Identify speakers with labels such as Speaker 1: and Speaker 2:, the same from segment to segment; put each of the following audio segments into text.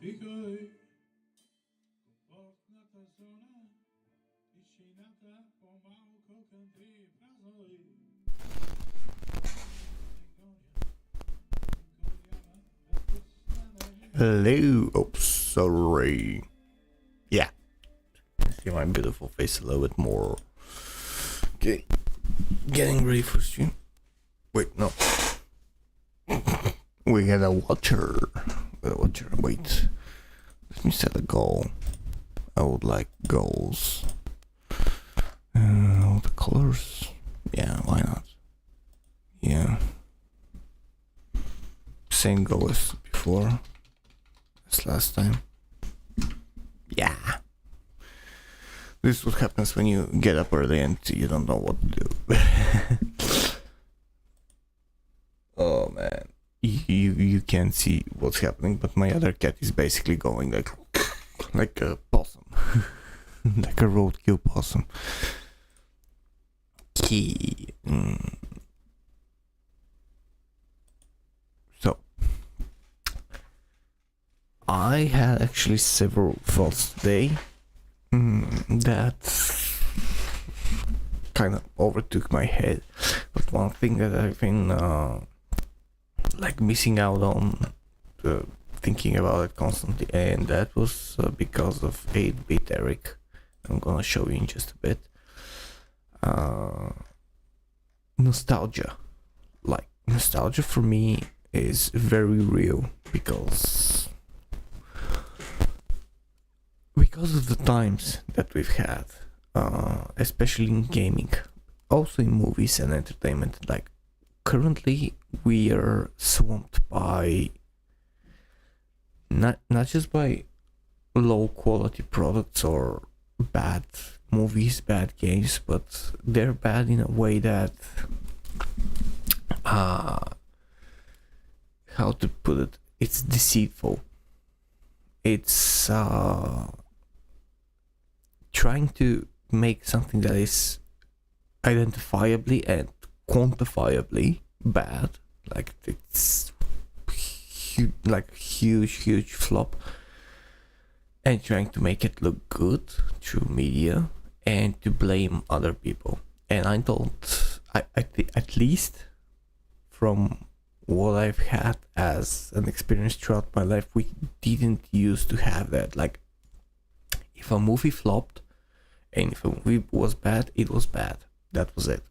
Speaker 1: Fiquei composto nesta zona e chinata para o mal que eu cantei prazer.
Speaker 2: Hello. Oh, sorry. Yeah. See my beautiful face a little bit more. Okay. Getting ready for stream. Wait, no. We got a watcher. Wait. Let me set a goal. I would like goals. All the colors. Yeah, why not? Yeah. Same goal as before. As last time. Yeah. This is what happens when you get up early and you don't know what to do. Oh man. You can't see what's happening, but my other cat is basically going like a possum. Like a roadkill possum. So I had actually several thoughts today that kind of overtook my head, but one thing that I've been like missing out on, thinking about it constantly, and that was because of 8-bit Eric. I'm gonna show you in just a bit. Nostalgia, like nostalgia for me is very real because of the times that we've had, especially in gaming, also in movies and entertainment. Like currently we are swamped by not just by low quality products or bad movies, bad games, but they're bad in a way that how to put it, it's deceitful. It's trying to make something that is identifiably and quantifiably bad, like it's huge flop, and trying to make it look good through media and to blame other people. And I don't, at least from what I've had as an experience throughout my life, we didn't used to have that. Like if a movie flopped and if a movie was bad, it was bad. That was it.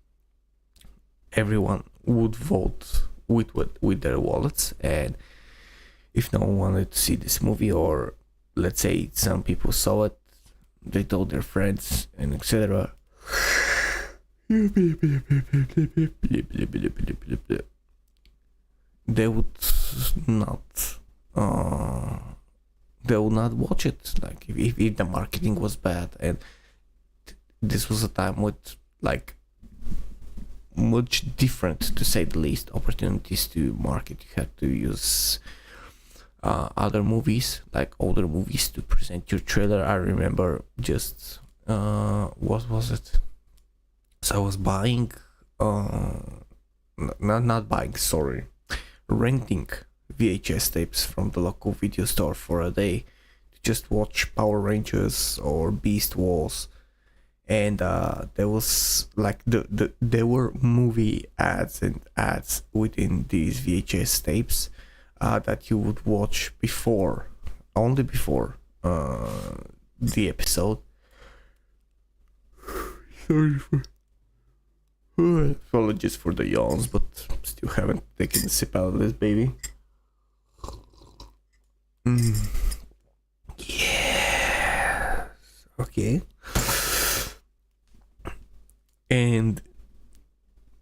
Speaker 2: Everyone would vote with their wallets, and if no one wanted to see this movie, or let's say some people saw it, they told their friends and etc. They would not watch it. Like if the marketing was bad, and this was a time with like much different, to say the least, opportunities to market. You had to use other movies, like older movies, to present your trailer. I remember just what was it? So I was buying not buying, sorry, renting VHS tapes from the local video store for a day to just watch Power Rangers or Beast Wars. And there was like there were movie ads and ads within these VHS tapes that you would watch only before the episode. Sorry for apologies for the yawns, but still haven't taken a sip out of this baby. Yes. Okay. and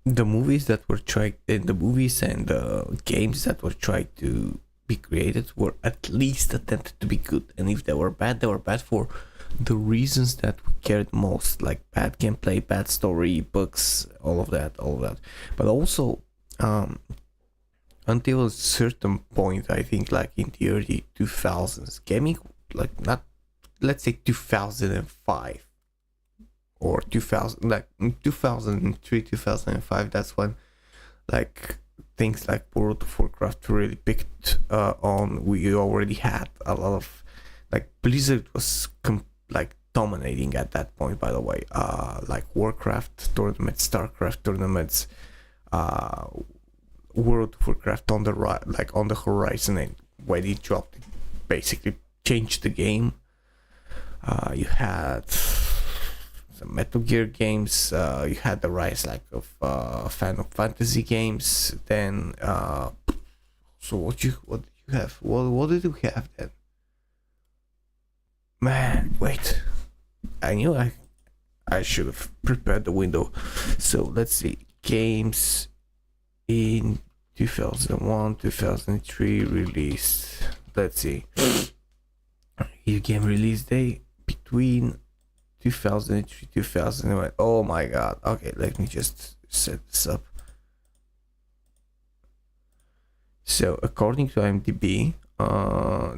Speaker 2: the movies that were tried, the movies and the games that were tried to be created were at least attempted to be good, and if they were bad for the reasons that we cared most, like bad gameplay, bad story, bugs, all of that. But also, until a certain point, I think, like in the early 2000s, gaming, like not, let's say 2005 or 2000, like 2003, 2005, that's when like things like World of Warcraft really picked on. We already had a lot of, like, Blizzard was like dominating at that point, by the way, like Warcraft tournaments, Starcraft tournaments, World of Warcraft on the like on the horizon, and when it dropped, it basically changed the game. You had some Metal Gear games, you had the rise like of Final Fantasy games, then so what did you have? What did we have then? Man, wait. I knew I should have prepared the window. So let's see. Games in 2001, 2003 released. Let's see. Your game release day between 2003, 2001. Oh my god. Okay, let me just set this up. So according to IMDb,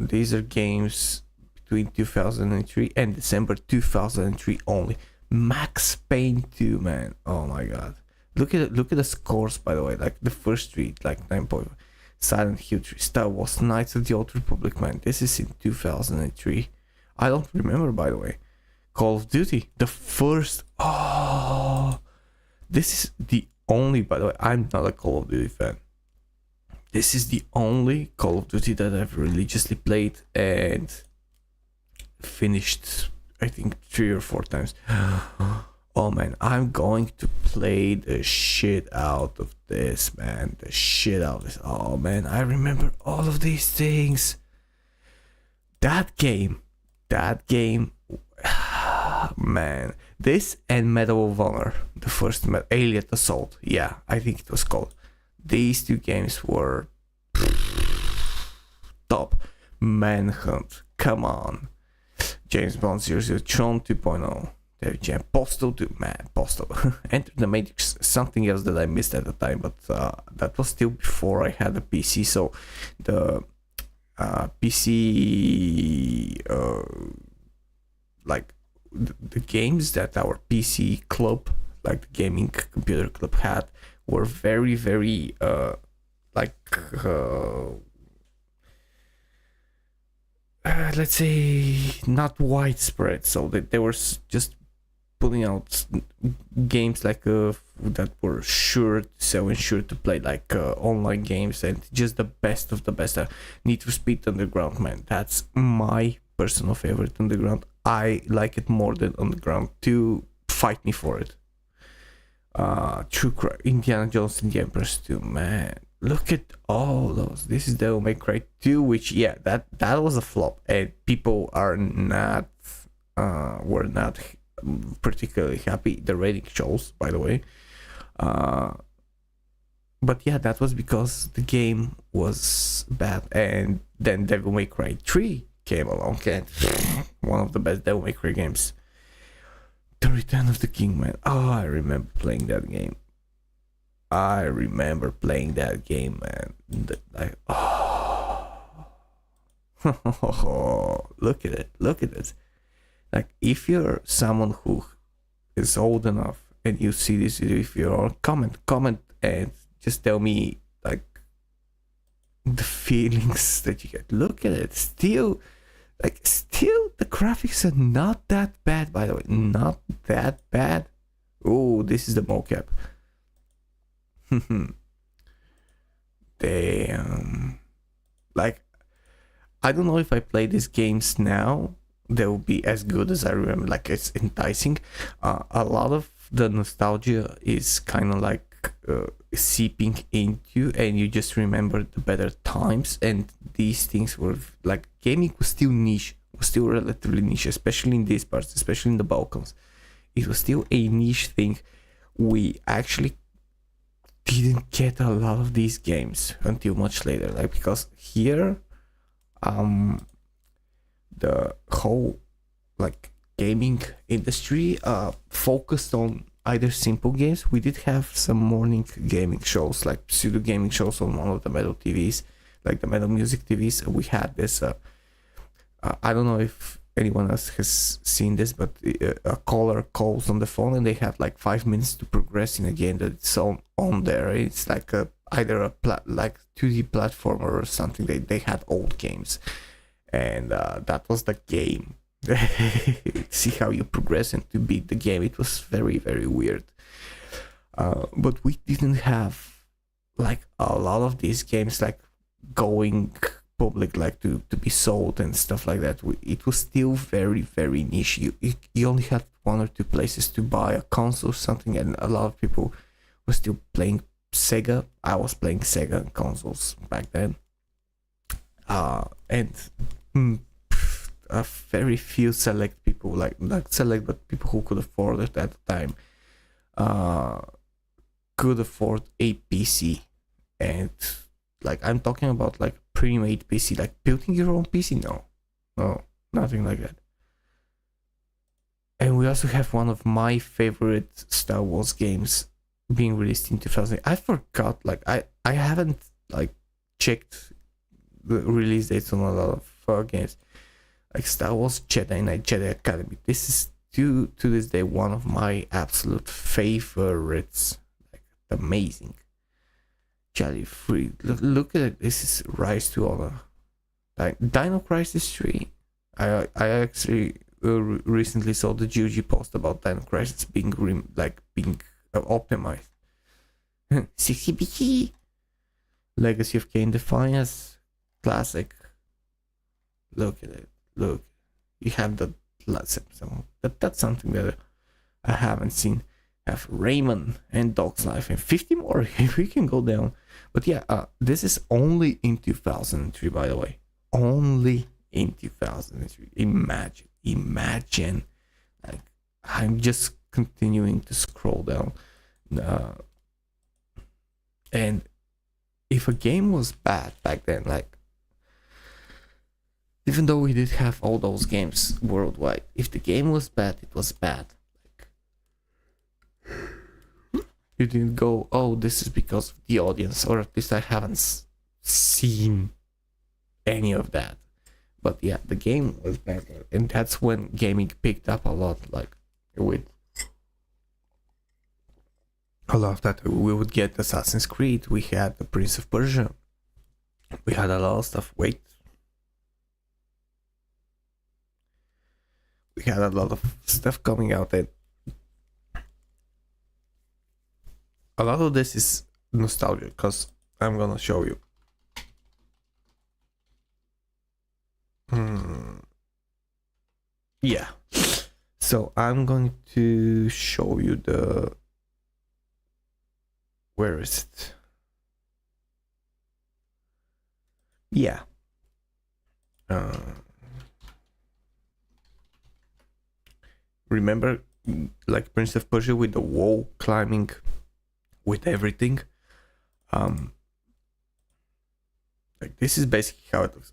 Speaker 2: these are games between 2003 and December 2003 only. Max Payne 2, man. Oh my god. Look at the scores, by the way. Like the first three, like 9.5. Silent Hill 3, Star Wars, Knights of the Old Republic, man. This is in 2003. I don't remember, by the way. Call of Duty, the first. Oh, this is the only. By the way, I'm not a Call of Duty fan. This is the only Call of Duty that I've religiously played and finished, I think, 3 or 4 times. Oh man, I'm going to play the shit out of this, man. The shit out of this. Oh man, I remember all of these things. That game, man. This and Medal of Honor, the first Alien Assault. Yeah, I think it was called. These 2 games were top. Manhunt, come on. James Bond 00, Tron 2.0. Jam Postal 2, man, Postal. Enter the Matrix, something else that I missed at the time, but that was still before I had a PC, so the PC, like the games that our PC club, like the gaming computer club had, were very, very, let's say, not widespread, so they were just putting out games like that were sure to play, like online games, and just the best of the best. Need for Speed Underground, man, that's my personal favorite Underground. I like it more than Underground 2. Fight me for it. True Crime, Indiana Jones and the Emperor's 2, man. Look at all those. This is Devil May Cry 2, which, yeah, that was a flop, and people are not were not particularly happy. The rating shows, by the way. But yeah, that was because the game was bad, and then Devil May Cry 3 came along, and one of the best Devil May Cry games. The Return of the King, man. Oh, I remember playing that game. Man. Look at it. Like, if you're someone who is old enough and you see this video, if you're on, comment and just tell me, like, the feelings that you get. Look at it. Still, the graphics are not that bad, by the way. Not that bad. Oh, this is the mocap. Damn. Like, I don't know if I play these games now, they will be as good as I remember. Like, it's enticing. A lot of the nostalgia is kind of like seeping into, and you just remember the better times. And these things were like, gaming was still niche, was still relatively niche, especially in these parts, especially in the Balkans. It was still a niche thing we actually didn't get a lot of these games until much later, like, because here the whole like gaming industry focused on either simple games. We did have some morning gaming shows, like pseudo gaming shows on one of the metal TVs, like the metal music TVs. We had this I don't know if anyone else has seen this, but a caller calls on the phone and they have like 5 minutes to progress in a game that's on there. It's like either a like 2D platformer or something. They had old games, and that was the game. See how you progress and to beat the game. It was very, very weird. But we didn't have like a lot of these games like going public, like to be sold and stuff like that. It was still very, very niche. You only had 1 or 2 places to buy a console or something, and a lot of people were still playing Sega. I was playing Sega consoles back then, and a very few select people, like not select, but people who could afford it at the time, could afford a PC. And like, I'm talking about like pre-made PC, like building your own PC. No, nothing like that. And we also have one of my favorite Star Wars games being released in 2000. I forgot, like I haven't like checked the release dates on a lot of games, like Star Wars Jedi Knight Jedi Academy. This is to this day one of my absolute favorites. Like, amazing. Jelly free. Look at it. This is Rise to Honor. Like Dino Crisis 3. I actually recently saw the GOG post about Dino Crisis being being optimized. 60 Legacy of Kain Defiance. Classic. Look at it. Look. You have the last episode. That's something that I haven't seen. Have Rayman and Dog's Life and 50 more if we can go down. But yeah, this is only in 2003, by the way. Only in 2003. Imagine. Like, I'm just continuing to scroll down. And if a game was bad back then, like, even though we did have all those games worldwide, if the game was bad, it was bad. You didn't go, oh, this is because of the audience, or at least I haven't seen any of that. But yeah, the game was bad, and that's when gaming picked up a lot, like with a lot of that. We would get Assassin's Creed, we had the Prince of Persia, we had a lot of stuff. We had a lot of stuff coming out, and a lot of this is nostalgia, because I'm gonna show you. Yeah. So I'm going to show you the... Where is it? Yeah. Remember, like Prince of Persia with the wall climbing, with everything. Like, this is basically how it looks.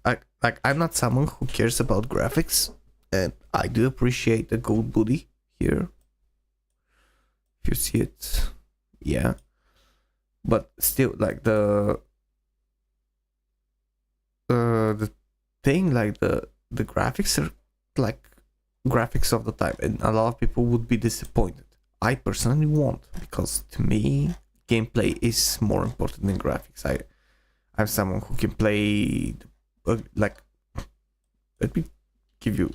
Speaker 2: I'm not someone who cares about graphics, and I do appreciate the gold booty here. If you see it, yeah. But still, like the thing, like the graphics are like graphics of the time, and a lot of people would be disappointed. I personally won't, because to me, gameplay is more important than graphics. I'm someone who can play, like, let me give you,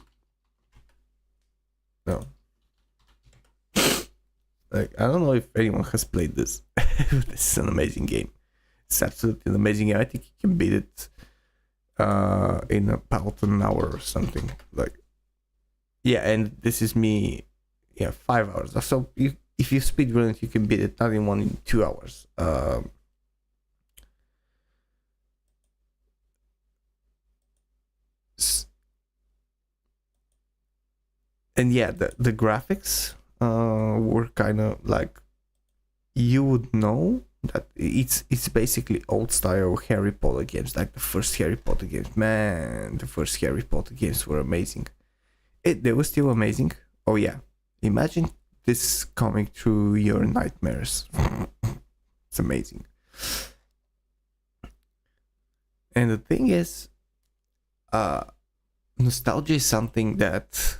Speaker 2: no, like, I don't know if anyone has played this. This is an amazing game. It's absolutely an amazing game. I think you can beat it in about an hour or something. Like, yeah, and this is me, 5 hours. So if you speedrun it, you can beat it not in 1, in 2 hours. And yeah, the graphics were kind of like you would know that it's basically old style Harry Potter games, like the first Harry Potter games. Man, the first Harry Potter games were amazing. They were still amazing. Oh yeah, imagine this coming through your nightmares. It's amazing. And the thing is, nostalgia is something that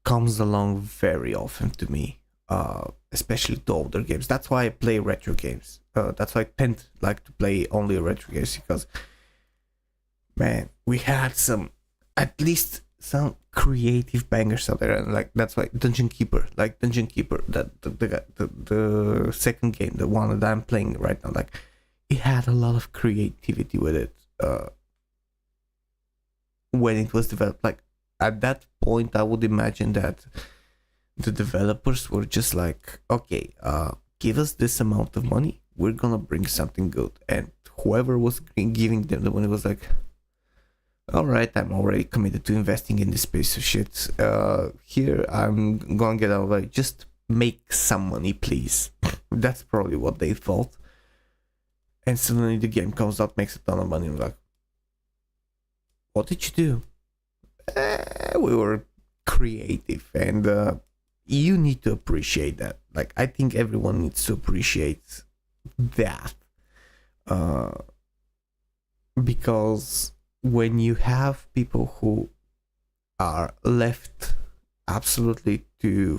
Speaker 2: comes along very often to me, especially to older games. That's why I play retro games. That's why I tend like to play only retro games, because, man, we had at least some creative bangers out there, and like that's why Dungeon Keeper, that the second game, the one that I'm playing right now, like it had a lot of creativity with it. When it was developed, like at that point, I would imagine that the developers were just like, okay, give us this amount of money, we're gonna bring something good, and whoever was giving them the money was like, all right, I'm already committed to investing in this piece of shit. Here, I'm gonna get out of it. Just make some money, please. That's probably what they thought. And suddenly the game comes out, makes a ton of money. I'm like, what did you do? We were creative, and you need to appreciate that. Like, I think everyone needs to appreciate that. Because when you have people who are left absolutely to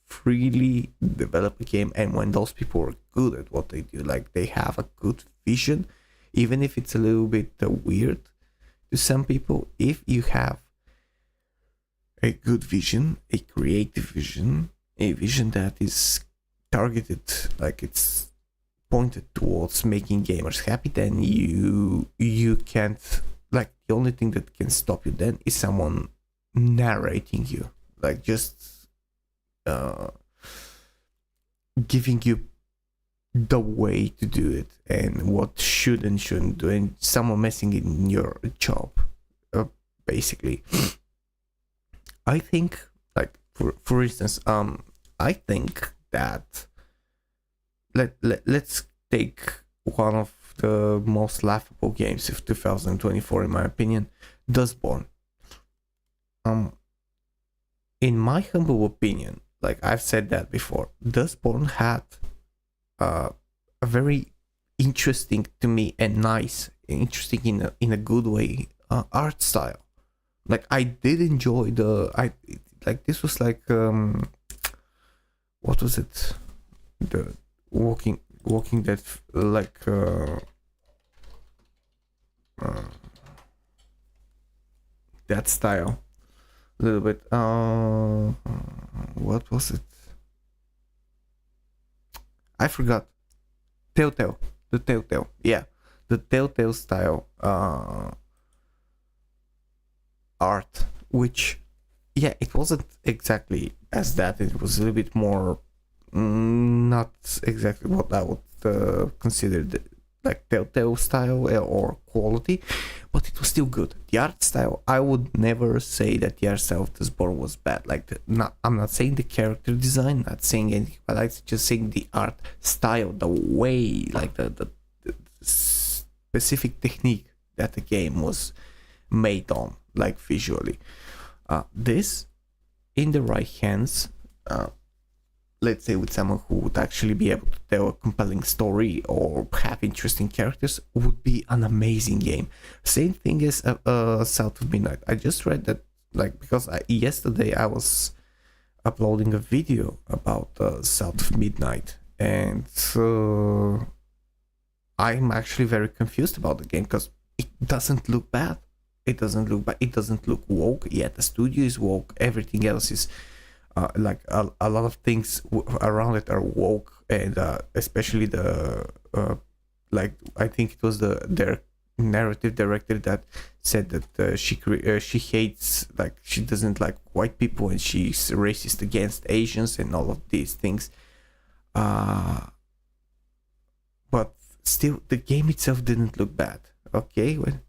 Speaker 2: freely develop a game, and when those people are good at what they do, like they have a good vision, even if it's a little bit weird to some people, if you have a good vision, a creative vision, a vision that is targeted, like it's pointed towards making gamers happy, then you can't, like, the only thing that can stop you then is someone narrating you, like just giving you the way to do it and what should and shouldn't do, and someone messing in your job, basically. I think, like, for instance, I think that let's take one of the most laughable games of 2024, in my opinion, Dustborn. In my humble opinion, like I've said that before, Dustborn had a very interesting to me and nice, interesting in a good way, art style. Like I did enjoy this was like what was it, the walking Dead, like that style a little bit. What was it? I forgot. Telltale, yeah, the Telltale style art, which, yeah, it wasn't exactly as that. It was a little bit more not exactly what I would consider like Telltale style or quality, but it was still good. The art style, I would never say that the art style of Dustborn was bad. Like, I'm not saying the character design, not saying anything, but I'm just saying the art style, the way, like the specific technique that the game was made on, like visually. This, in the right hands, let's say with someone who would actually be able to tell a compelling story or have interesting characters, would be an amazing game. Same thing as South of Midnight. I just read that, like, because yesterday I was uploading a video about South of Midnight, and I'm actually very confused about the game because it doesn't look bad. It doesn't look woke. Yet the studio is woke. Everything else is like a lot of things around it are woke, and especially the like, I think it was their narrative director that said that she hates, like, she doesn't like white people, and she's racist against Asians and all of these things. But still, the game itself didn't look bad. Okay, well.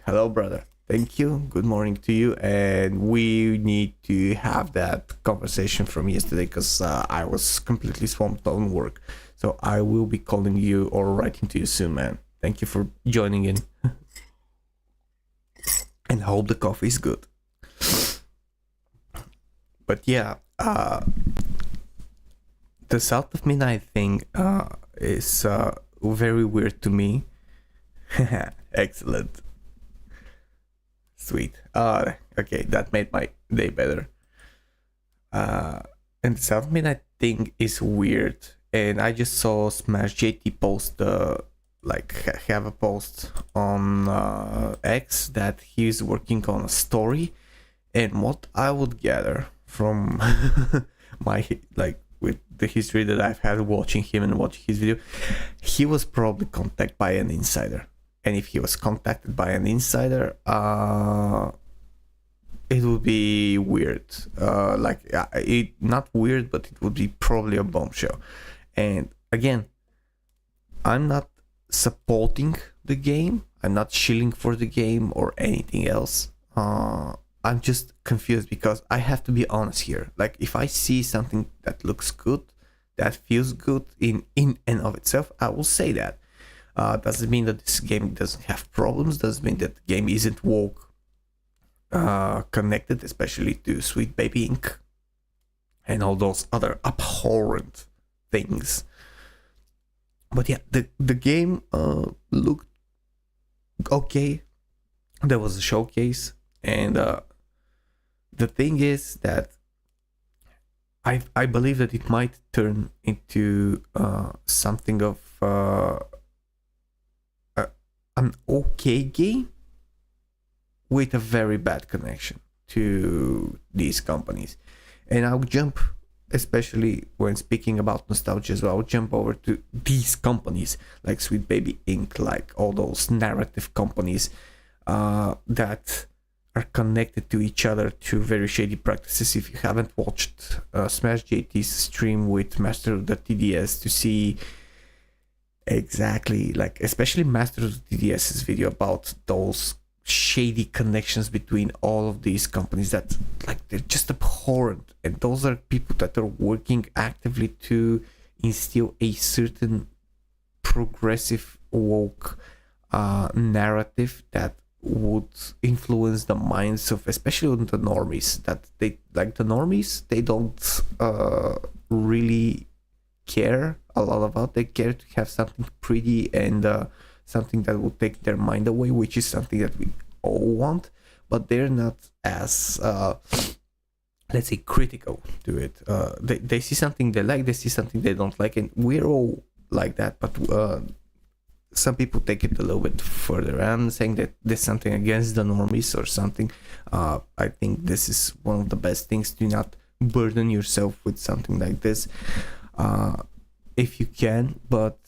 Speaker 2: Hello, brother. Thank you. Good morning to you. And we need to have that conversation from yesterday because I was completely swamped on work. So I will be calling you or writing to you soon, man. Thank you for joining in. And hope the coffee is good. But yeah, the South of Midnight thing is very weird to me. Excellent. Sweet. Okay, that made my day better. And the South of Midnight thing is weird. And I just saw Smash JT post have a post on X that he's working on a story. And what I would gather from my with the history that I've had watching him and watching his video, he was probably contacted by an insider. And if he was contacted by an insider, it would be weird. Not weird, but it would be probably a bombshell. And again, I'm not supporting the game. I'm not shilling for the game or anything else. I'm just confused because I have to be honest here. Like, if I see something that looks good, that feels good in and of itself, I will say that. Doesn't mean that this game doesn't have problems. Doesn't mean that the game isn't woke connected, especially to Sweet Baby Inc. and all those other abhorrent things. But yeah, the game looked okay. There was a showcase, and the thing is that I believe that it might turn into something of an okay game with a very bad connection to these companies. And I'll jump, especially when speaking about nostalgia as well, I'll jump over to these companies like Sweet Baby Inc., like all those narrative companies that are connected to each other through very shady practices. If you haven't watched Smash JT's stream with Master of the TDS to see exactly, like, especially Master of the TDS's video about those shady connections between all of these companies that, like, they're just abhorrent. And those are people that are working actively to instill a certain progressive woke narrative that would influence the minds of, especially the normies, that they, like, the normies, they don't really care a lot about. They care to have something pretty and something that will take their mind away, which is something that we all want, but they're not as let's say critical to it. They see something they like, they see something they don't like, and we're all like that. But some people take it a little bit further. I'm saying that there's something against the normies or something. I think this is one of the best things. Do not burden yourself with something like this if you can, but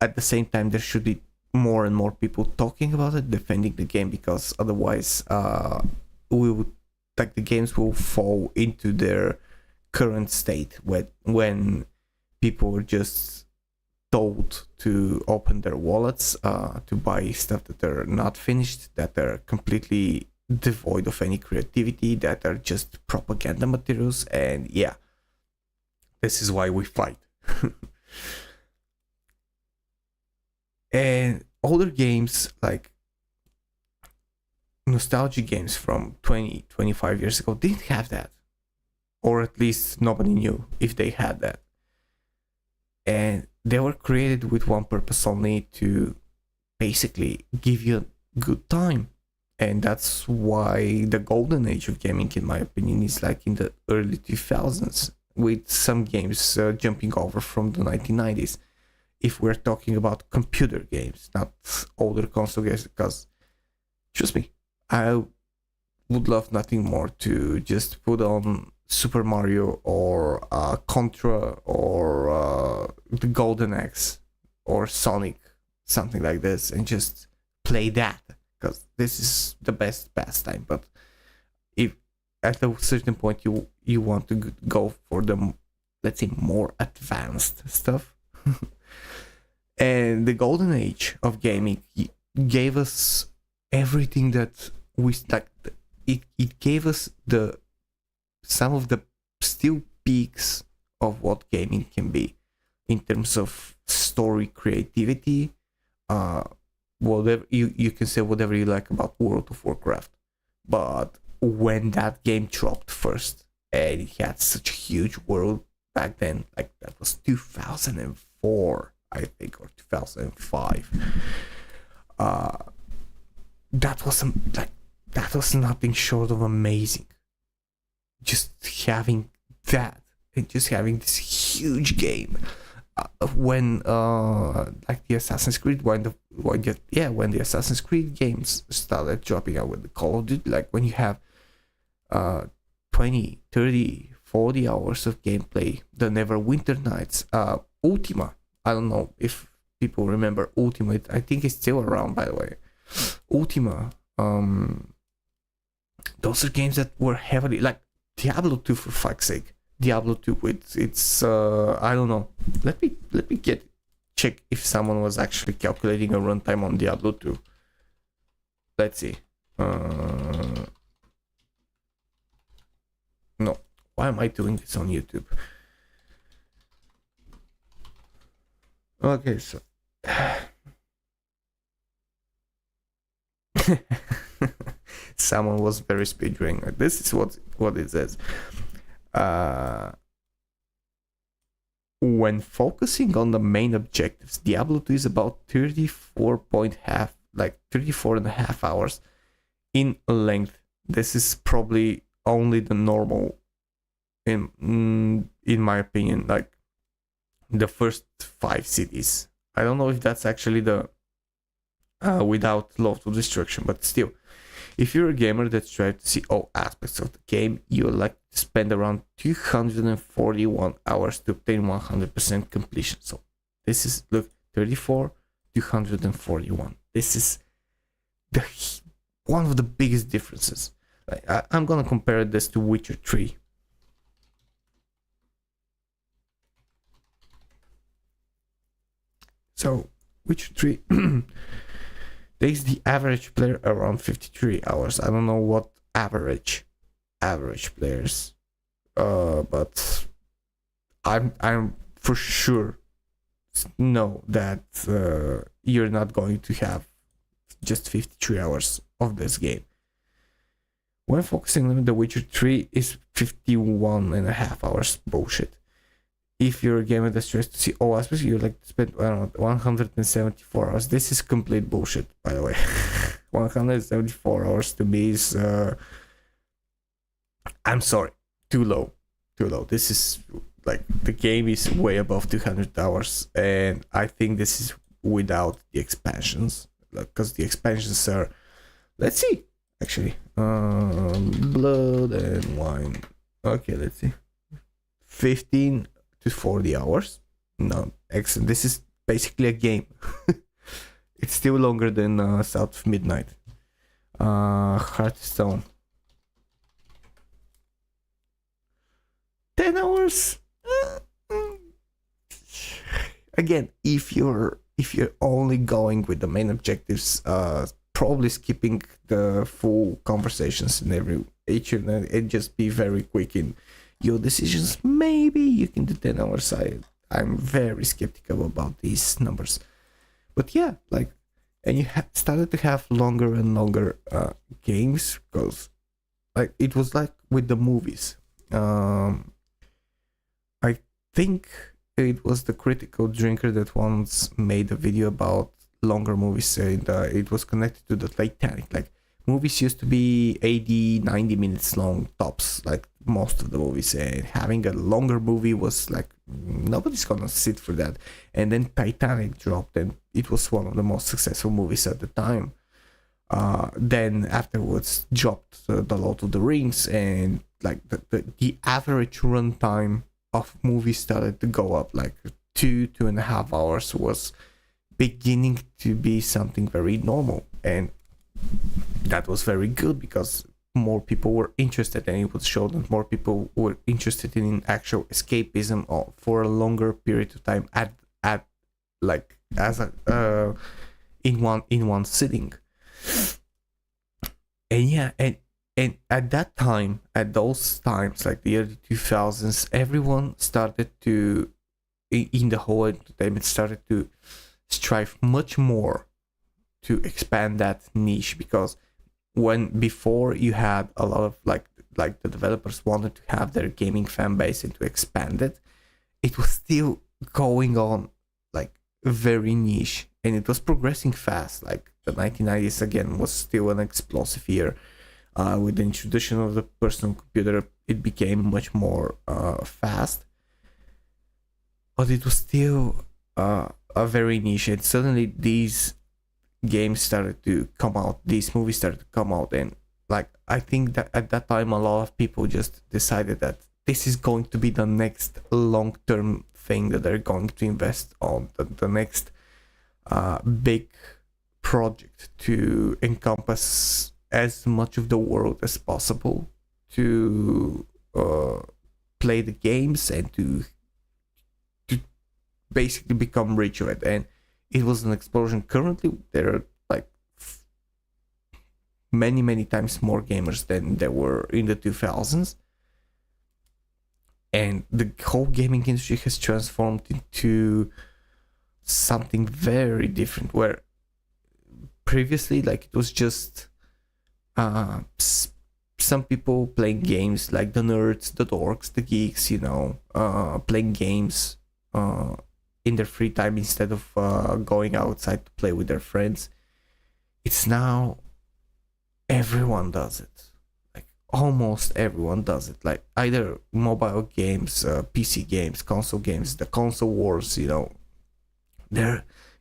Speaker 2: at the same time there should be more and more people talking about it, defending the game, because otherwise we would, like, the games will fall into their current state when people are just told to open their wallets to buy stuff that are not finished, that are completely devoid of any creativity, that are just propaganda materials. And yeah, this is why we fight. And older games, like nostalgia games from 20-25 years ago, didn't have that, or at least nobody knew if they had that. And they were created with one purpose only, to basically give you a good time. And that's why the golden age of gaming, in my opinion, is like in the early 2000s, with some games jumping over from the 1990s. If we're talking about computer games, not older console games, because trust me, I would love nothing more to just put on Super Mario or Contra or the Golden Axe or Sonic, something like this, and just play that, because this is the best pastime. But if at a certain point you want to go for the, let's say, more advanced stuff, and the golden age of gaming gave us everything that we like. It gave us some of the still peaks of what gaming can be in terms of story, creativity, whatever you can say whatever you like about World of Warcraft, but when that game dropped first and it had such a huge world back then, like that was 2004 I think, or 2005, that was nothing short of amazing. Just having that and just having this huge game, when like the Assassin's Creed, when the Assassin's Creed games started dropping out with the Call of Duty, like when you have 20, 30, 40 hours of gameplay, the Neverwinter Nights, Ultima. I don't know if people remember Ultima. I think it's still around, by the way. Ultima. Those are games that were heavily, like Diablo 2, for fuck's sake. Diablo 2 with it's I don't know. Let me check if someone was actually calculating a runtime on Diablo 2. Let's see. No. Why am I doing this on YouTube? Okay, so someone was very speedrunning. This is what it says. When focusing on the main objectives, Diablo 2 is about 34 and a half hours in length. This is probably only the normal, in my opinion, like the first 5 cities. I don't know if that's actually the without Love to Destruction, but still, if you're a gamer that's trying to see all aspects of the game, you'll like to spend around 241 hours to obtain 100% completion. So this is, look, 34, 241. This is one of the biggest differences. I'm gonna compare this to Witcher 3. So Witcher 3 takes the average player around 53 hours. I don't know what average players, but I'm for sure know that you're not going to have just 53 hours of this game. When focusing on The Witcher 3 is 51 and a half hours. Bullshit. If you're a gamer that's tries to see all aspects, you like to spend around 174 hours. This is complete bullshit, by the way. 174 hours to me is, I'm sorry, too low. This is like, the game is way above 200 hours, and I think this is without the expansions, because the expansions are, let's see, actually, Blood and Wine. Okay, let's see, 15 to 40 hours. No, excellent. This is basically a game. It's still longer than South of Midnight. Hearthstone, 10 hours. Again, if you're only going with the main objectives, probably skipping the full conversations in each and just be very quick in your decisions. Maybe you can do 10 hours. I'm very skeptical about these numbers, but yeah, like, and you started to have longer and longer games, because like it was like with the movies. I think it was the Critical Drinker that once made a video about longer movies, and it was connected to the Titanic. Like, movies used to be 80-90 minutes long tops, like most of the movies, and having a longer movie was like, nobody's gonna sit for that. And then Titanic dropped, and it was one of the most successful movies at the time. Then afterwards dropped the Lord of the Rings, and like the average runtime of movies started to go up. Like 2.5 hours was beginning to be something very normal, and that was very good, because more people were interested, and it would show that more people were interested in actual escapism or for a longer period of time at like as a in one sitting. and yeah, and at that time, at those times, like the early 2000s, everyone started to, in the whole entertainment, started to strive much more to expand that niche, because when before you had a lot of like the developers wanted to have their gaming fan base and to expand it, it was still going on like very niche, and it was progressing fast. Like the 1990s again was still an explosive year. With the introduction of the personal computer, it became much more fast, but it was still a very niche. And suddenly these games started to come out, these movies started to come out, and like I think that at that time a lot of people just decided that this is going to be the next long-term thing that they're going to invest on, the next big project to encompass as much of the world as possible, to play the games and to basically become rich of it. And it was an explosion. Currently there are like many times more gamers than there were in the 2000s, and the whole gaming industry has transformed into something very different, where previously like it was just some people playing games, like the nerds, the dorks, the geeks, playing games in their free time instead of going outside to play with their friends. It's now everyone does it. Like almost everyone does it. Like either mobile games, PC games, console games, the console wars,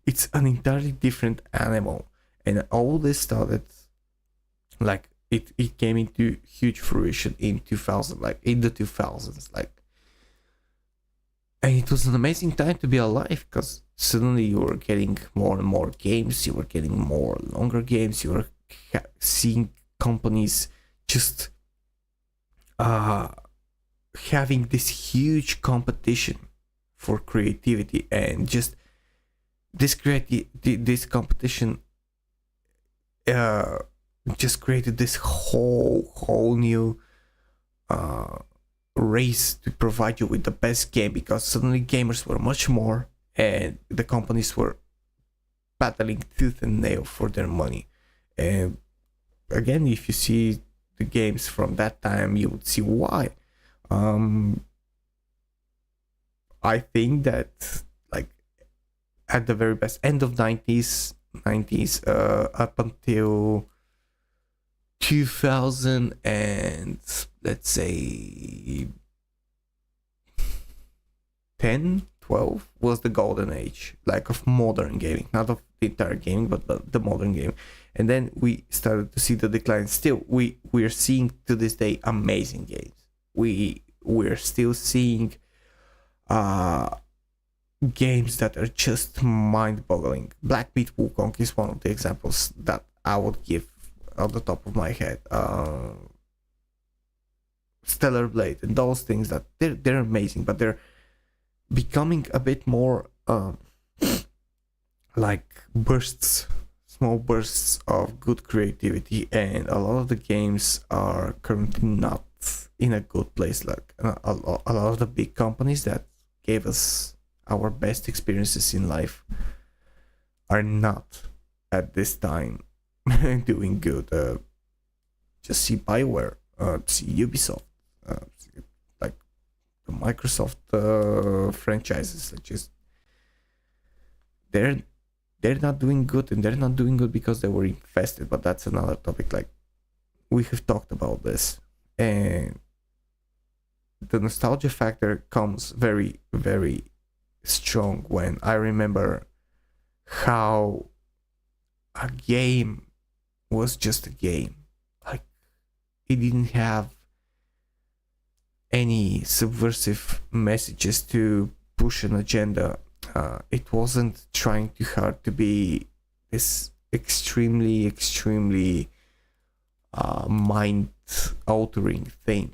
Speaker 2: it's an entirely different animal. And all this started like it came into huge fruition in 2000, like in the 2000s, like, and it was an amazing time to be alive, because suddenly you were getting more and more games, you were getting more longer games, you were seeing companies just having this huge competition for creativity, and just this competition just created this whole new race to provide you with the best game, because suddenly gamers were much more, and the companies were battling tooth and nail for their money. And again, if you see the games from that time, you would see why. I think that like at the very best end of 90s up until 2000, and let's say 10, 12 was the golden age, like of modern gaming, not of the entire gaming, but the modern game. And then we started to see the decline. Still, we're seeing to this day amazing games. We're still seeing games that are just mind-boggling. Black Myth Wukong is one of the examples that I would give on the top of my head. Stellar Blade and those things, that they're amazing, but they're becoming a bit more like small bursts of good creativity, and a lot of the games are currently not in a good place. Like a lot of the big companies that gave us our best experiences in life are not at this time doing good. Just see BioWare, see Ubisoft, like the Microsoft franchises. Like just they're not doing good, and they're not doing good because they were infested. But that's another topic. Like we have talked about this, and the nostalgia factor comes very, very strong when I remember how a game was just a game. Like it didn't have any subversive messages to push an agenda. It wasn't trying too hard to be this extremely mind altering thing.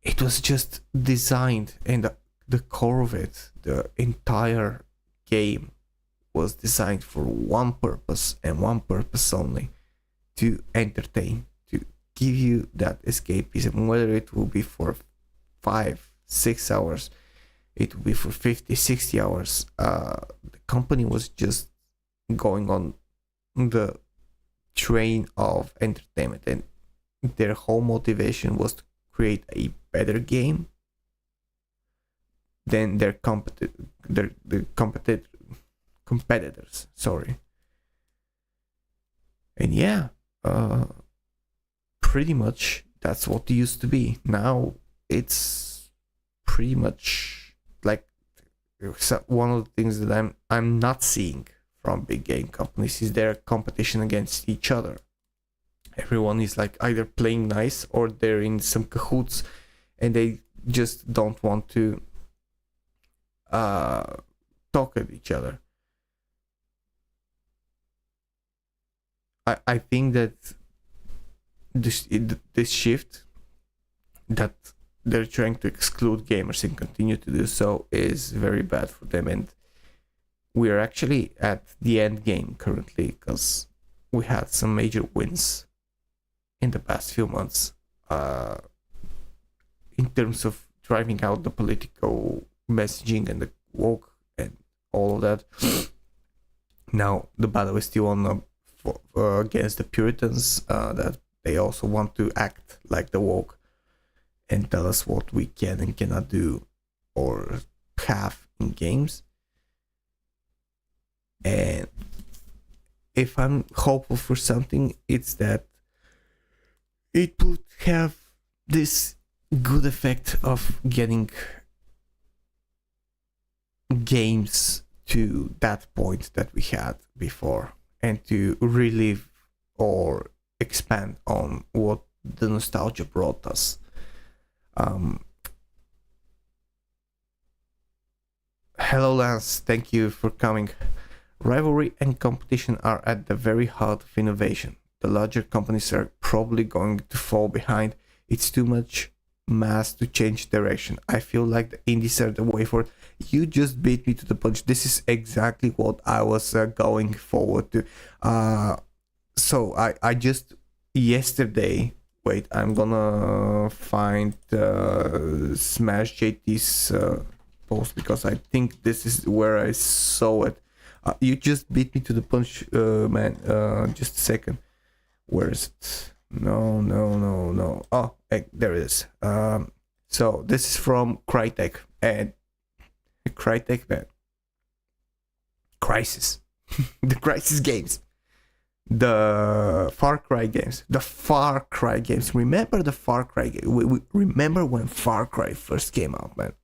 Speaker 2: It was just designed, and the core of it, the entire game, was designed for one purpose and one purpose only: to entertain, to give you that escapism, whether it will be for 5-6 hours, it will be for 50-60 hours. The company was just going on the train of entertainment, and their whole motivation was to create a better game than their competitors. Sorry. And yeah, pretty much that's what it used to be. Now it's pretty much like one of the things that I'm not seeing from big game companies is their competition against each other. Everyone is like either playing nice or they're in some cahoots, and they just don't want to talk at each other. I think that this shift that they're trying to exclude gamers and continue to do so is very bad for them, and we are actually at the end game currently because we had some major wins in the past few months in terms of driving out the political messaging and the woke and all of that. Now the battle is still on against the Puritans, that they also want to act like the woke and tell us what we can and cannot do or have in games. And if I'm hopeful for something, it's that it would have this good effect of getting games to that point that we had before, and to relive or expand on what the nostalgia brought us. Hello Lance, thank you for coming. Rivalry and competition are at the very heart of innovation. The larger companies are probably going to fall behind. It's too much mass to change direction. I feel like the indies are the way forward. You just beat me to the punch. This is exactly what I was going forward to. So I just yesterday. Wait, I'm gonna find Smash JT's post because I think this is where I saw it. You just beat me to the punch, man. Just a second. Where is it? No. Oh, there it is. So this is from Crytek, and Crytek, man. Crysis. The Crysis games. The Far Cry games. Remember the Far Cry game? We remember when Far Cry first came out, man.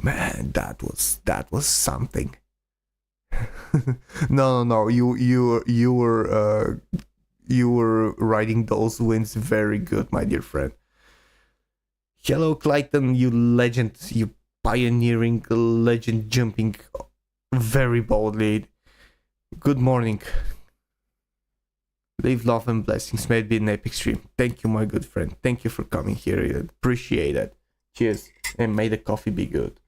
Speaker 2: Man, that was something. No. You were riding those winds very good, my dear friend. Hello, Clayton, you legend, you pioneering legend, jumping very boldly. Good morning. Live, love, and blessings. May it be an epic stream. Thank you, my good friend. Thank you for coming here. I appreciate it. Cheers, and may the coffee be good.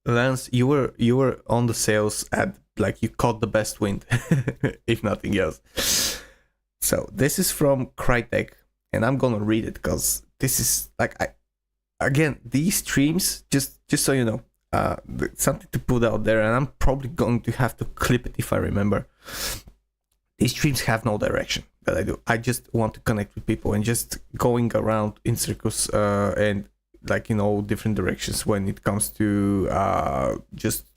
Speaker 2: Lance, you were on the sales ad, like you caught the best wind, if nothing else. So this is from Crytek, and I'm gonna read it because this is like these streams, just so you know, something to put out there, and I'm probably going to have to clip it if I remember. These streams have no direction that I do. I just want to connect with people and just going around in circles and like in all different directions when it comes to just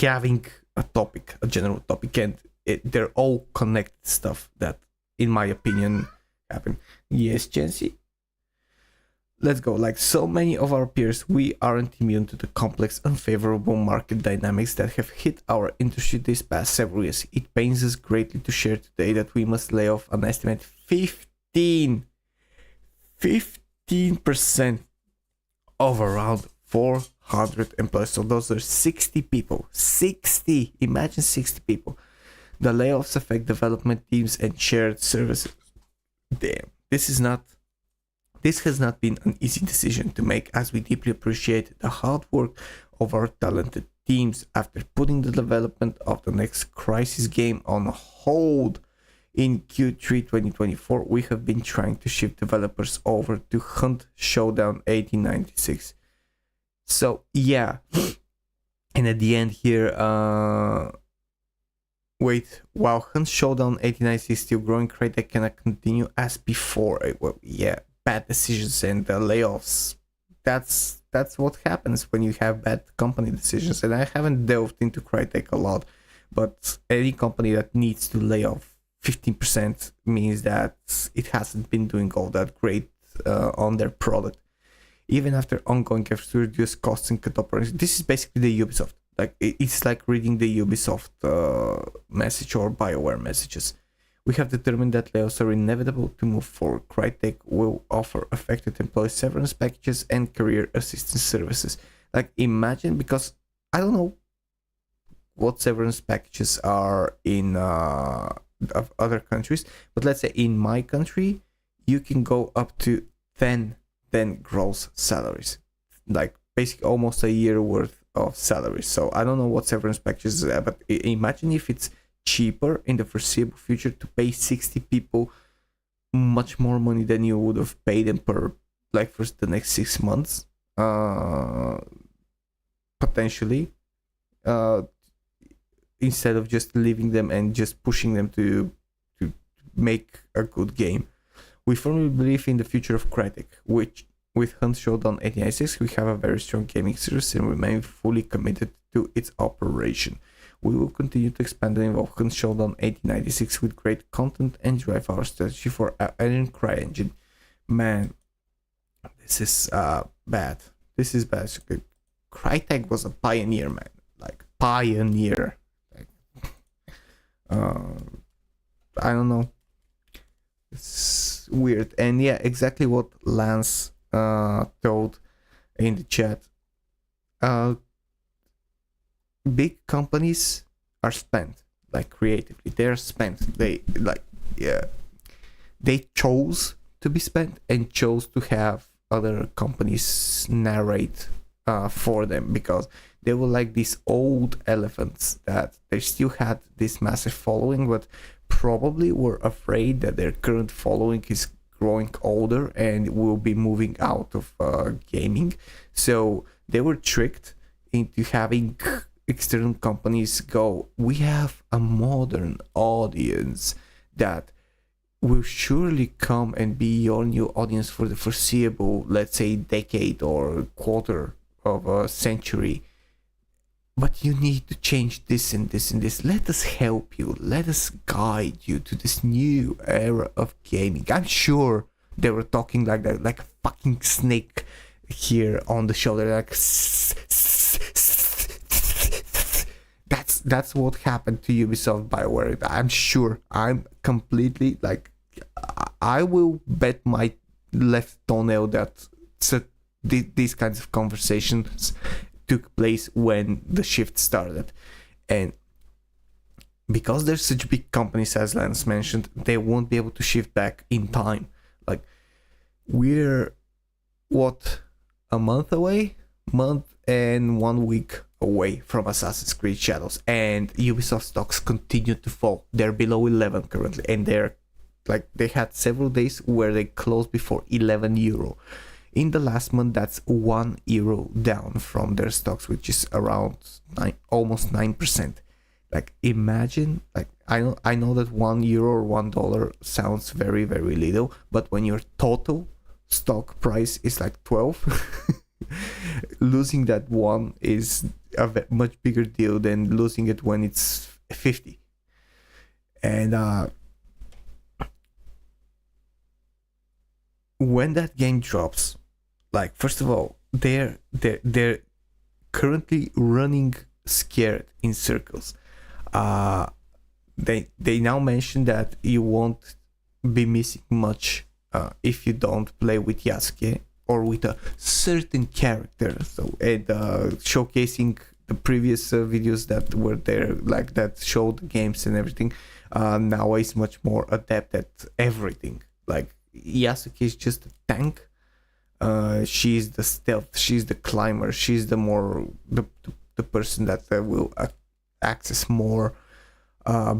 Speaker 2: having a topic, a general topic, and they're all connected stuff that, in my opinion, happen. Yes, Chancy. Let's go. Like so many of our peers, we aren't immune to the complex, unfavorable market dynamics that have hit our industry this past several years. It pains us greatly to share today that we must lay off an estimate 15% of around 400 employees. So those are 60 people. 60! Imagine 60 people. The layoffs affect development teams and shared services. Damn. This has not been an easy decision to make, as we deeply appreciate the hard work of our talented teams after putting the development of the next Crisis game on hold in Q3 2024, we have been trying to shift developers over to Hunt Showdown 1896. So yeah, and at the end here, wait, while Hunt Showdown 1896 is still growing, Crytek cannot continue as before. Well, yeah, bad decisions and layoffs. That's what happens when you have bad company decisions. And I haven't delved into Crytek a lot, but any company that needs to lay off 15% means that it hasn't been doing all that great on their product. Even after ongoing efforts to reduce costs and cut operations, this is basically the Ubisoft. Like, it's like reading the Ubisoft message or BioWare messages. We have determined that layoffs are inevitable to move forward. Crytek will offer affected employees severance packages and career assistance services. Like, imagine, because I don't know what severance packages are in of other countries, but let's say in my country, you can go up to 10 gross salaries, like basically almost a year worth of salaries. So I don't know what severance packages are, but imagine if it's cheaper in the foreseeable future to pay 60 people much more money than you would have paid them per, like, for the next 6 months, potentially, instead of just leaving them and just pushing them to make a good game. We firmly believe in the future of Crytek, which with Hunt Showdown 1896, we have a very strong gaming series and remain fully committed to its operation. We will continue to expand and evolve Hunt Showdown 1896 with great content and drive our strategy for Alien CryEngine. Man, this is bad. This is bad. Crytek was a pioneer, man. Like, pioneer. Like, I don't know. It's weird. And yeah, exactly what Lance told in the chat. Big companies are spent, like, creatively. They're spent. They chose to be spent and chose to have other companies narrate for them, because they were like these old elephants that they still had this massive following, but probably were afraid that their current following is growing older and will be moving out of gaming. So they were tricked into having external companies go, we have a modern audience that will surely come and be your new audience for the foreseeable, let's say, decade or quarter of a century. But you need to change this and this and this. Let us help you. Let us guide you to this new era of gaming. I'm sure they were talking like that, like a fucking snake here on the shoulder. Like, that's what happened to Ubisoft BioWare. I'm sure. I'm completely, like, I will bet my left toenail that these kinds of conversations took place when the shift started. And because they're such big companies, as Lance mentioned, they won't be able to shift back in time. Like, we're a month and 1 week away from Assassin's Creed Shadows, and Ubisoft stocks continue to fall. They're below 11 currently, and they had several days where they closed before 11 euro. In the last month, that's 1 euro down from their stocks, which is around almost 9%. Like, imagine, like, I know that 1 euro or $1 sounds very, very little, but when your total stock price is like 12, losing that one is a much bigger deal than losing it when it's 50. And when that game drops, like, first of all, they're currently running scared in circles. They now mention that you won't be missing much if you don't play with Yasuke or with a certain character. So, and showcasing the previous videos that were there, like, that showed games and everything, now is much more adept at everything. Like, Yasuke is just a tank. She's the stealth, she's the climber, she's the the person that will access more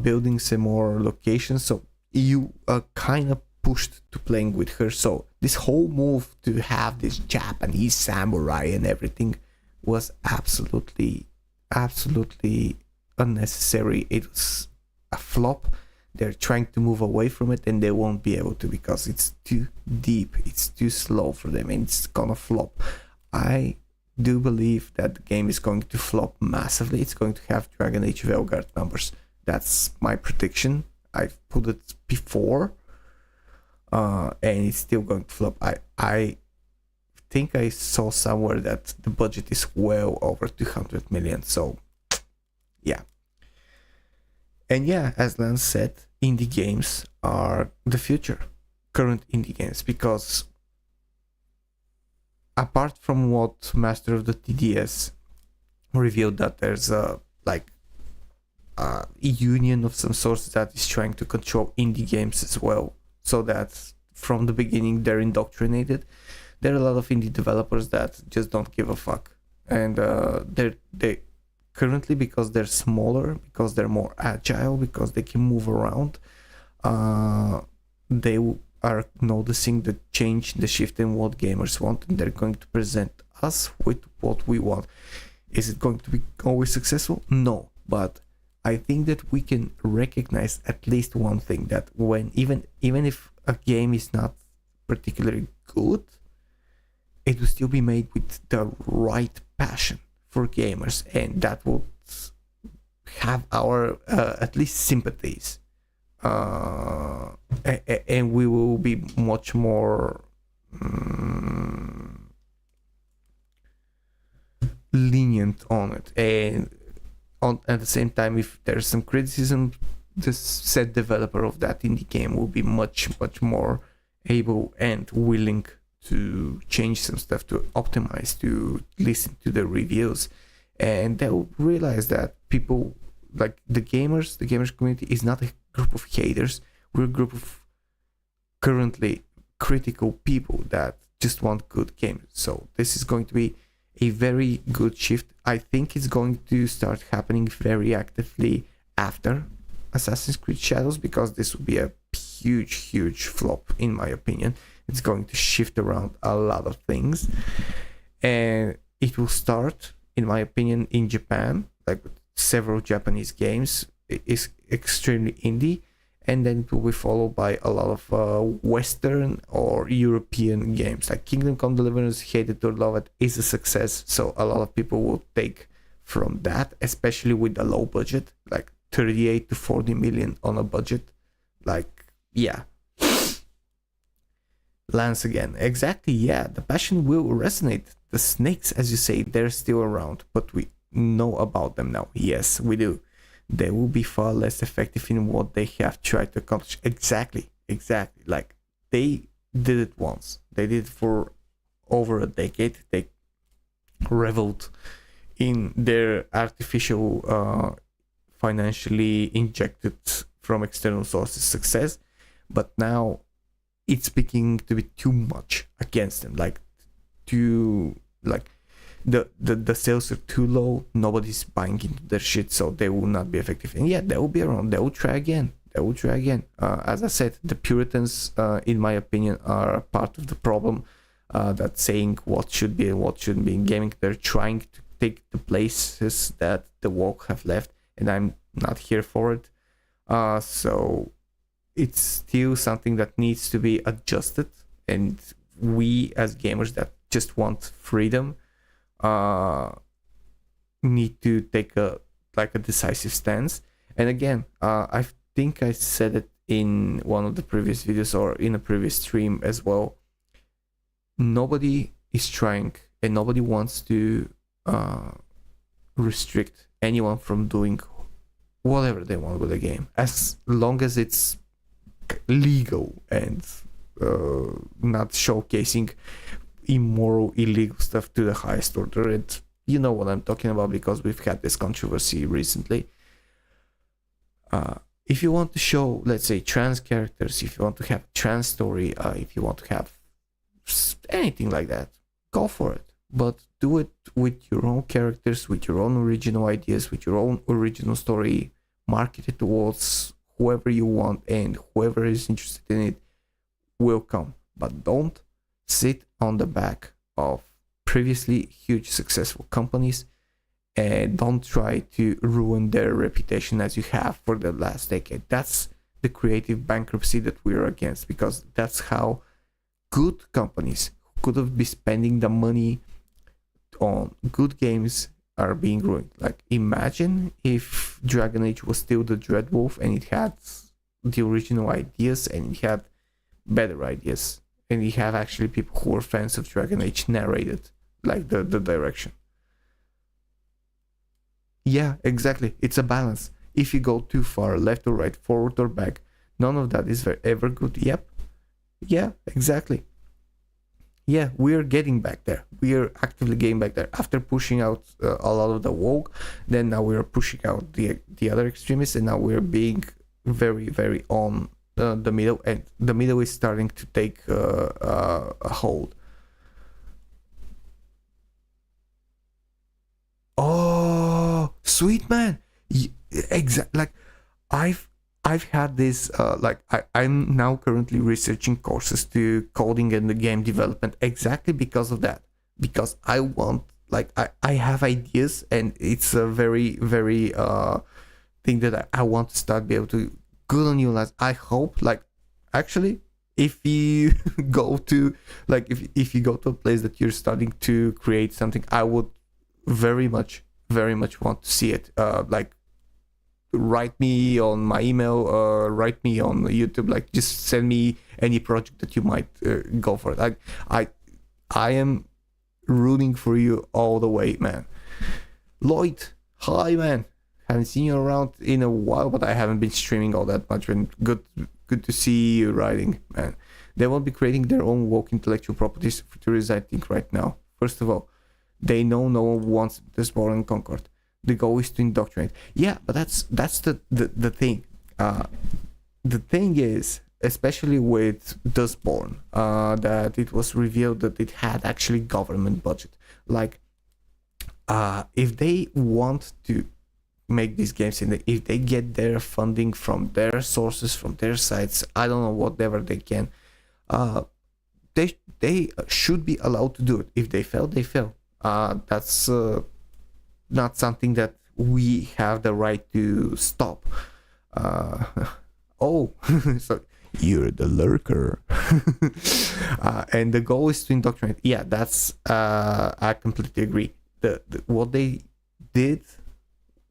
Speaker 2: buildings and more locations. So you are kind of pushed to playing with her. So this whole move to have this Japanese samurai and everything was absolutely unnecessary. It was a flop. They're trying to move away from it and they won't be able to because it's too deep, it's too slow for them, and it's gonna flop. I do believe that the game is going to flop massively. It's going to have Dragon Age Veilguard numbers. That's my prediction. I've put it before, and it's still going to flop. I think I saw somewhere that the budget is well over 200 million. So, yeah. And yeah, as Lance said, indie games are the future. Current indie games, because apart from what Master of the TDS revealed, that there's a union of some sort that is trying to control indie games as well, so that from the beginning they're indoctrinated. There are a lot of indie developers that just don't give a fuck, and they currently, because they're smaller, because they're more agile, because they can move around, they are noticing the change, the shift in what gamers want, and they're going to present us with what we want. Is it going to be always successful? No, but I think that we can recognize at least one thing, that when even if a game is not particularly good, it will still be made with the right passion for gamers, and that will have our at least sympathies, and we will be much more lenient on it. And at the same time, if there's some criticism, the said developer of that indie game will be much more able and willing to change some stuff, to optimize, to listen to the reviews, and they'll realize that people like the gamers community is not a group of haters. We're a group of currently critical people that just want good games. So this is going to be a very good shift. I think it's going to start happening very actively after Assassin's Creed Shadows, because this will be a huge flop in my opinion. It's going to shift around a lot of things, and it will start, in my opinion, in Japan, like with several Japanese games. It is extremely indie, and then it will be followed by a lot of Western or European games. Like Kingdom Come Deliverance, hate it or love it, is a success, so a lot of people will take from that, especially with the low budget, like 38 to 40 million on a budget. Like, yeah. Lance again. Exactly, yeah. The passion will resonate. The snakes, as you say, they're still around, but we know about them now. Yes, we do. They will be far less effective in what they have tried to accomplish. Exactly. Like, they did it once. They did it for over a decade. They reveled in their artificial, financially injected from external sources success, but now it's beginning to be too much against them. Like, the sales are too low, nobody's buying into their shit, so they will not be effective. And yeah, they will be around, they will try again. As I said, the Puritans, in my opinion, are part of the problem, that saying what should be and what shouldn't be in gaming. They're trying to take the places that the woke have left, and I'm not here for it. So it's still something that needs to be adjusted, and we as gamers that just want freedom need to take a decisive stance. And again, I think I said it in one of the previous videos or in a previous stream as well. Nobody is trying and nobody wants to restrict anyone from doing whatever they want with the game, as long as it's legal and not showcasing immoral, illegal stuff to the highest order. And you know what I'm talking about, because we've had this controversy recently. If you want to show, let's say, trans characters, if you want to have trans story, if you want to have anything like that, go for it. but do it with your own characters, with your own original ideas, with your own original story. Market it towards whoever you want, and whoever is interested in it will come. But don't sit on the back of previously huge successful companies, and don't try to ruin their reputation as you have for the last decade. That's the creative bankruptcy that we're against, because that's how good companies who could have been spending the money on good games are being ruined. Like, imagine if Dragon Age was still the Dreadwolf and it had the original ideas and it had better ideas, and you have actually people who are fans of Dragon Age narrated like the direction. Yeah, exactly. It's a balance. If you go too far, left or right, forward or back, none of that is ever good. Yep. Yeah, exactly. Yeah, we are getting back there. We are actively getting back there. After pushing out a lot of the woke, then now we are pushing out the other extremists, and now we are being very, very on the middle, and the middle is starting to take a hold. Oh, sweet man! Exactly. Like, I've had this. I'm now currently researching courses to coding and the game development exactly because of that. Because I want, like, I have ideas, and it's a very, very thing that I want to start be able to good on you, lads. I hope, like, actually, if you go to, like, if you go to a place that you're starting to create something, I would very much want to see it. Like, write me on my email, write me on YouTube, like, just send me any project that you might go for it. Like, I am rooting for you all the way, man. Lloyd, hi, man. Haven't seen you around in a while, but I haven't been streaming all that much. And good to see you writing, man. They won't be creating their own woke intellectual properties for tourists, I think, right now. First of all, they know no one wants Dustborn and Concord. The goal is to indoctrinate. Yeah, but that's the thing. The thing is, especially with Dustborn, that it was revealed that it had actually government budget. Like, if they want to make these games, and if they get their funding from their sources, from their sites, I don't know, whatever they can, they should be allowed to do it. If they fail, they fail. That's not something that we have the right to stop. Oh, so you're the lurker. And the goal is to indoctrinate. Yeah, that's I completely agree. What they did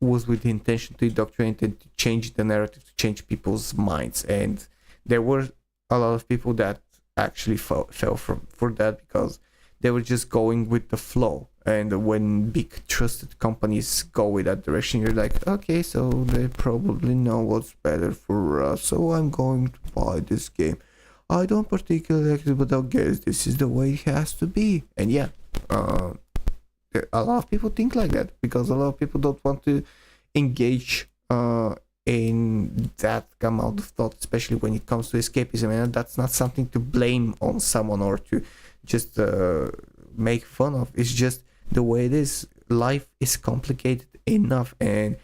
Speaker 2: was with the intention to indoctrinate and to change the narrative, to change people's minds, and there were a lot of people that actually fell for that, because they were just going with the flow. And when big trusted companies go with that direction, you're like, okay, so they probably know what's better for us, so I'm going to buy this game. I don't particularly like it, but I guess this is the way it has to be. And yeah, a lot of people think like that, because a lot of people don't want to engage in that amount of thought, especially when it comes to escapism. And that's not something to blame on someone or to just make fun of. It's just the way it is. Life is complicated enough, and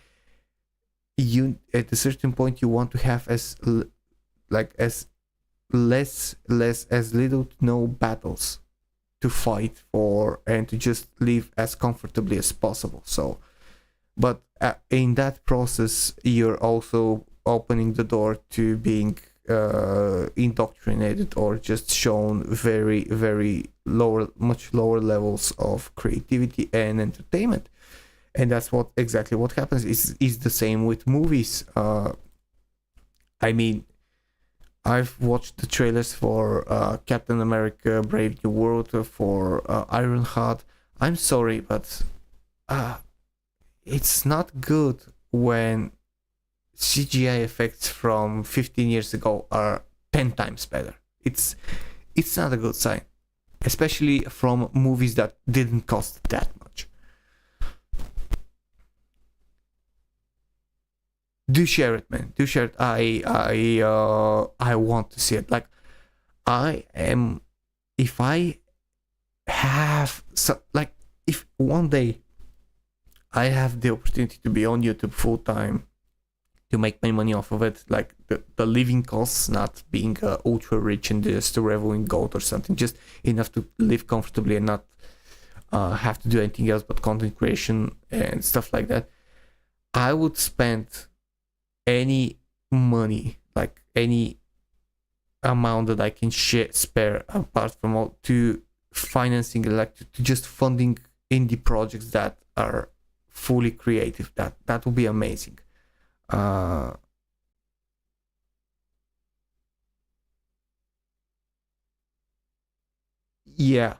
Speaker 2: you, at a certain point, you want to have as little to no battles to fight for, and to just live as comfortably as possible. So, but in that process, you're also opening the door to being indoctrinated, or just shown very, very much lower levels of creativity and entertainment. And that's exactly what happens. Is the same with movies. I mean, I've watched the trailers for Captain America Brave New World, for Ironheart. I'm sorry, but it's not good when CGI effects from 15 years ago are 10 times better. It's not a good sign, especially from movies that didn't cost that much. Do share it, man. Do share it. I want to see it. Like, if I have so like if one day I have the opportunity to be on YouTube full time to make my money off of it, like the living costs, not being ultra rich and just a reveling gold or something, just enough to live comfortably and not have to do anything else but content creation and stuff like that. I would spend any money, like any amount that I can spare apart from all to financing, like to just funding indie projects that are fully creative. That would be amazing. Yeah.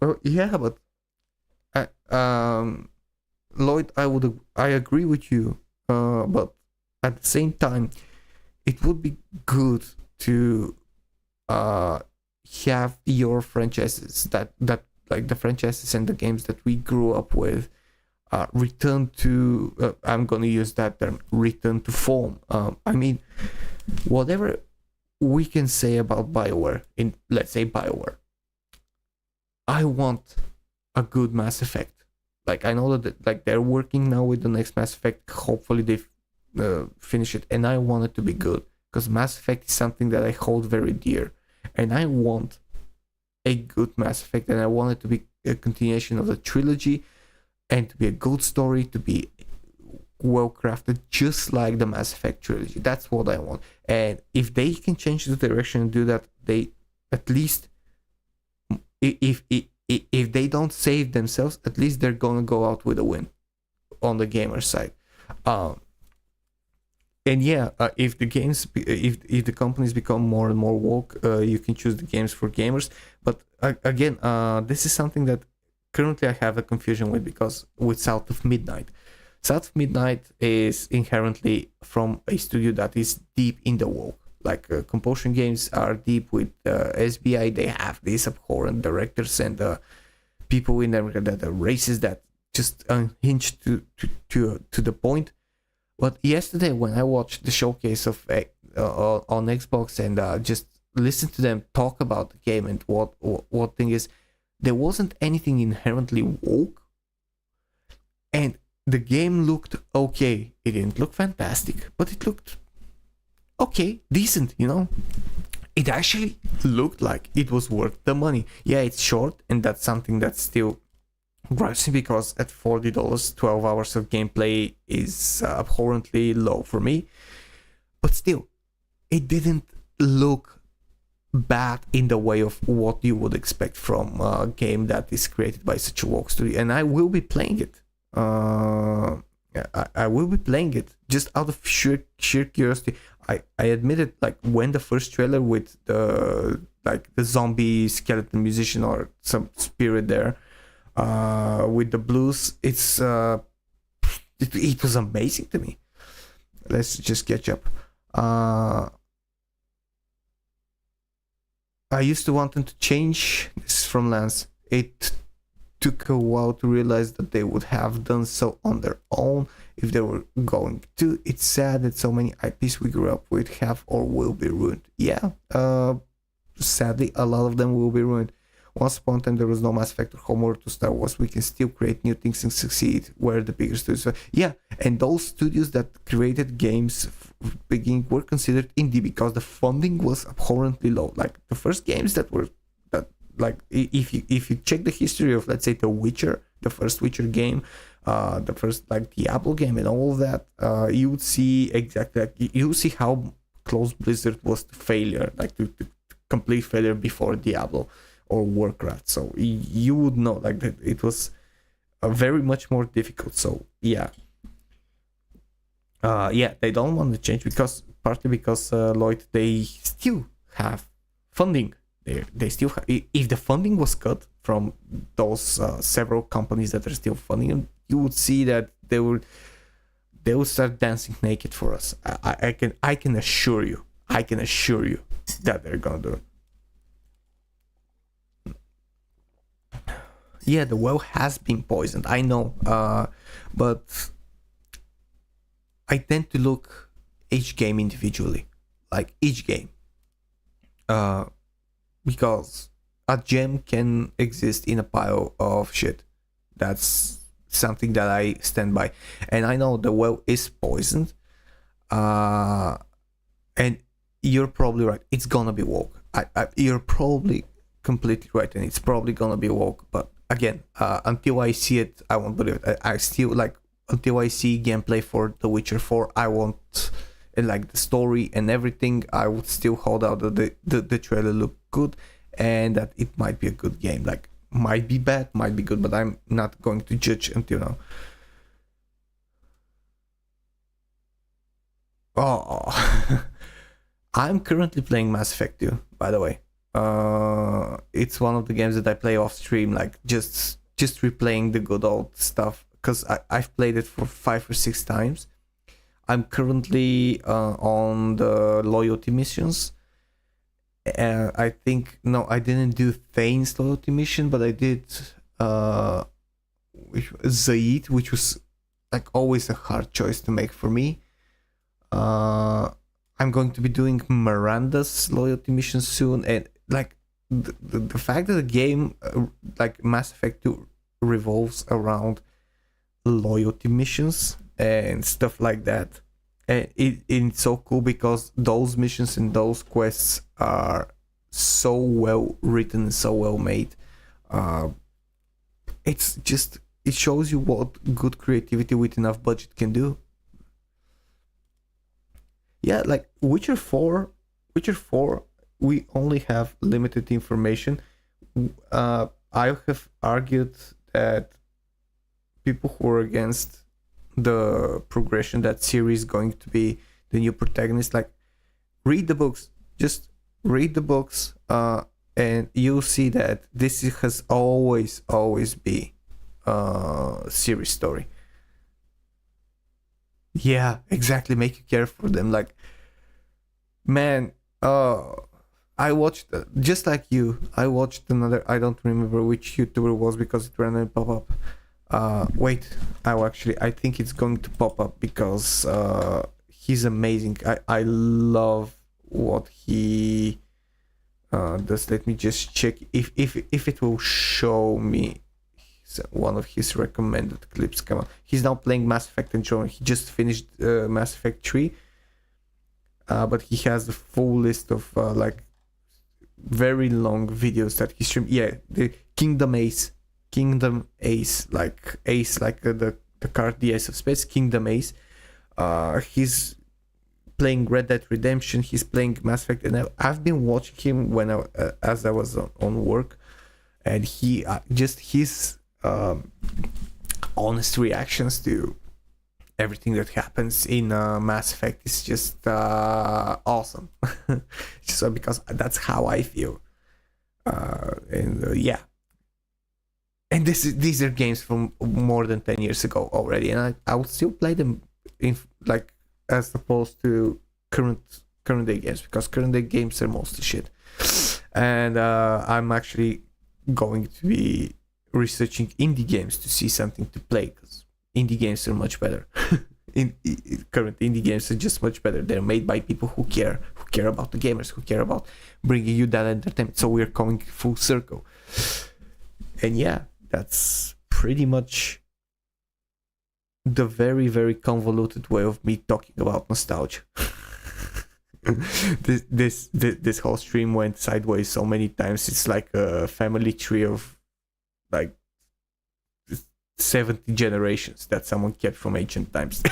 Speaker 2: Well, yeah, but Lloyd, I agree with you. But at the same time, it would be good to have your franchises that like the franchises and the games that we grew up with return to I'm gonna use that term, return to form. I mean, whatever we can say about BioWare, in let's say BioWare, I want a good Mass Effect. Like I know that like they're working now with the next Mass Effect. Hopefully they finish it, and I want it to be good because Mass Effect is something that I hold very dear, and I want a good Mass Effect, and I want it to be a continuation of the trilogy, and to be a good story, to be well crafted, just like the Mass Effect trilogy. That's what I want. And if they can change the direction and do that, they at least if they don't save themselves, at least they're gonna go out with a win on the gamer side. And yeah, if the games, if the companies become more and more woke, you can choose the games for gamers. But again, this is something that currently I have a confusion with because with South of Midnight. South of Midnight is inherently from a studio that is deep in the woke. Like Compulsion Games are deep with SBI. They have these abhorrent directors and people in America that are racist that just unhinged to the point. But yesterday, when I watched the showcase of on Xbox and just listened to them talk about the game and what thing is, there wasn't anything inherently woke, and the game looked okay. It didn't look fantastic, but it looked okay, decent. You know, it actually looked like it was worth the money. Yeah, it's short, and that's something that still grabs me because at $40, 12 hours of gameplay is abhorrently low for me. But still, it didn't look bad in the way of what you would expect from a game that is created by such a woke studio. And I will be playing it. I will be playing it just out of sheer curiosity. I admitted, like when the first trailer with the zombie skeleton musician or some spirit there with the blues, it was amazing to me. Let's just catch up. I used to want them to change. This is from Lance. It took a while to realize that they would have done so on their own if they were going to. It's sad that so many IPs we grew up with have or will be ruined. Yeah, sadly, a lot of them will be ruined. Once upon a time, there was no Mass Effect or homework to Star Wars. We can still create new things and succeed where the bigger studios are. Yeah, and those studios that created games beginning were considered indie because the funding was abhorrently low. Like the first games that like if you check the history of, let's say, The Witcher, the first Witcher game, the first like Diablo game and all of that, you would see exactly, like, you would see how close Blizzard was to failure, like to complete failure before Diablo or Warcraft. So you would know like that it was very much more difficult. So yeah, they don't want to change partly because Lloyd, they still have funding. They still have, if the funding was cut from those several companies that are still funding them, you would see that they would start dancing naked for us. I can assure you that they're gonna do it. Yeah, the well has been poisoned, I know, but I tend to look each game individually. like each game, because a gem can exist in a pile of shit. That's something that I stand by, and I know the well is poisoned, and you're probably right. It's gonna be woke. You're probably completely right, and it's probably gonna be woke. But again, until I see it, I won't believe it. I still like, until I see gameplay for The Witcher 4, I won't, and like the story and everything, I would still hold out that the trailer looked good and that it might be a good game. Like, might be bad, might be good, but I'm not going to judge until now. Oh, I'm currently playing Mass Effect 2, by the way. It's one of the games that I play off stream, like just replaying the good old stuff, because I've played it for 5 or 6 times. I'm currently on the loyalty missions. I think, no, I didn't do Thane's loyalty mission, but I did Zaid, which was like always a hard choice to make for me. I'm going to be doing Miranda's loyalty mission soon, and like the fact that the game like Mass Effect 2 revolves around loyalty missions and stuff like that, and it's so cool because those missions and those quests are so well written and so well made. It's just, it shows you what good creativity with enough budget can do. Yeah, like Witcher 4, we only have limited information. I have argued that people who are against the progression that Ciri is going to be the new protagonist, like, read the books. Just read the books, and you'll see that this has always been Ciri's story. Yeah, exactly. Make you care for them. Like, man, I watched, just like you, I watched another, I don't remember which YouTuber it was because it randomly pop up. Wait, I think it's going to pop up because he's amazing. I love what he does. Let me just check if it will show me one of his recommended clips. Come on, he's now playing Mass Effect Andromeda. He just finished Mass Effect 3, but he has the full list of like very long videos that he streamed. Yeah, the Kingdom Ace, like Ace, like the card, the Ace of Space, Kingdom Ace. He's playing Red Dead Redemption. He's playing Mass Effect, and I've been watching him when as I was on work, and he just his honest reactions to everything that happens in Mass Effect is just awesome. Just because that's how I feel, and yeah. And these are games from more than 10 years ago already, and I would still play them in, like, as opposed to current day games, because current day games are mostly shit. And I'm actually going to be researching indie games to see something to play, because indie games are much better. Current indie games are just much better. They're made by people who care about the gamers, who care about bringing you that entertainment. So we're coming full circle. And yeah, that's pretty much the very, very convoluted way of me talking about nostalgia. This whole stream went sideways so many times. It's like a family tree of like 70 generations that someone kept from ancient times.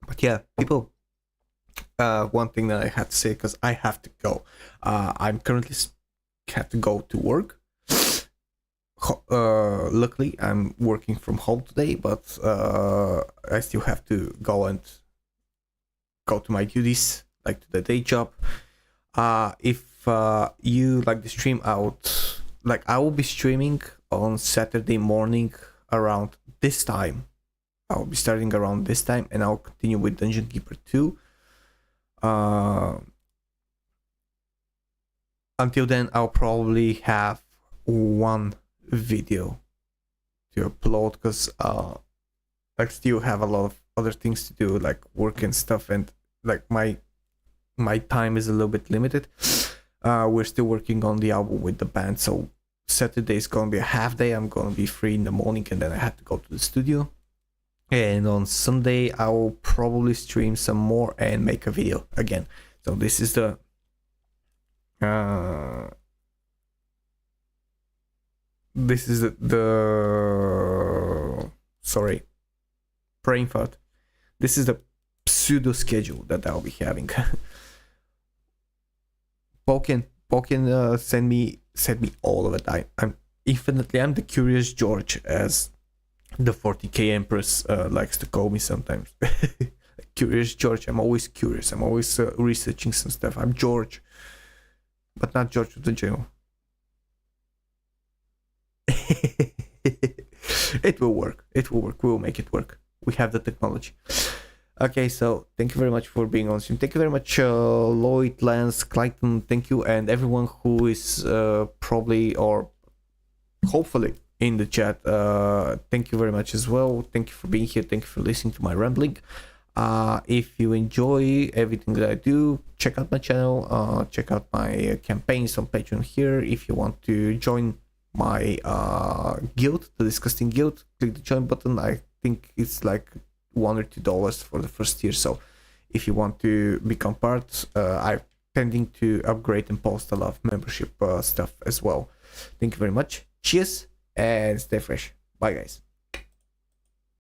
Speaker 2: But yeah, people, one thing that I had to say, because I have to go. I'm currently have to go to work. Luckily, I'm working from home today, but I still have to go to my duties, like to the day job. If you like the stream, I will be streaming on Saturday morning around this time. I'll be starting around this time, and I'll continue with Dungeon Keeper 2. Until then, I'll probably have one video to upload, because I still have a lot of other things to do, like work and stuff, and like my time is a little bit limited. We're still working on the album with the band, so Saturday is gonna be a half day. I'm gonna be free in the morning, and then I have to go to the studio. And on Sunday, I will probably stream some more and make a video again. So this is the sorry, brain fart. This is the pseudo schedule that I'll be having. Pokken send me all of it. I'm the curious George, as the 40k Empress likes to call me sometimes. Curious George. I'm always curious. I'm always researching some stuff. I'm George, but not George of the jail. It will work. It will work. We will make it work. We have the technology. Okay, so thank you very much for being on stream. Thank you very much, Lloyd, Lance, Clayton. Thank you, and everyone who is probably or hopefully in the chat. Thank you very much as well. Thank you for being here. Thank you for listening to my rambling. If you enjoy everything that I do, check out my channel. Check out my campaigns on Patreon here. If you want to join my guild, the DiscussThing Guild, click the join button. I think it's like $1 or $2 for the first year. So if you want to become part, I'm tending to upgrade and post a lot of membership stuff as well. Thank you very much. Cheers and stay fresh. Bye guys.